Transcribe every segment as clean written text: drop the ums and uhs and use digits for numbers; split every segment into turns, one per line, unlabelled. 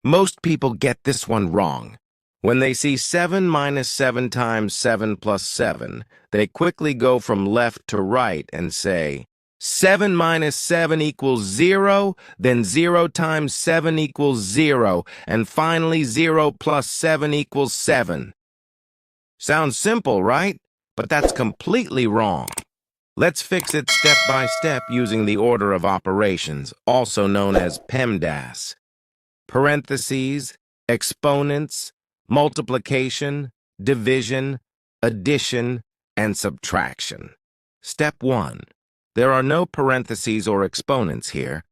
Most people get this one wrong. When they see 7 minus 7 times 7 plus 7, they quickly go from left to right and say, 7 minus 7 equals 0, then 0 times 7 equals 0, and finally 0 plus 7 equals 7. Sounds simple, right? But that's completely wrong. Let's fix it step by step using the order of operations, also known as PEMDAS. Parentheses, exponents, multiplication, division, addition, and subtraction. Step 1. There are no parentheses or exponents here,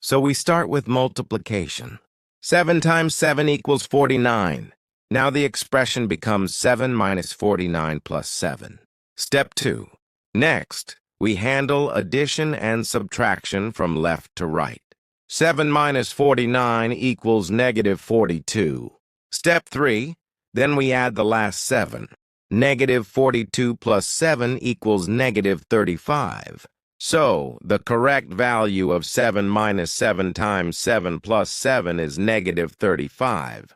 so we start with multiplication. 7 times 7 equals 49. Now the expression becomes 7 minus 49 plus 7. Step 2. Next, we handle addition and subtraction from left to right. 7 minus 49 equals negative 42. Step 3. Then we add the last 7. Negative 42 plus 7 equals negative 35. So, the correct value of 7 minus 7 times 7 plus 7 is negative 35.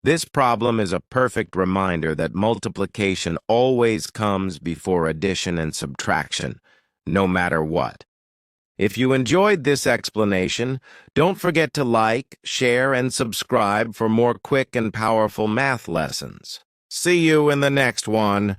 This problem is a perfect reminder that multiplication always comes before addition and subtraction, no matter what. If you enjoyed this explanation, don't forget to like, share, and subscribe for more quick and powerful math lessons. See you in the next one.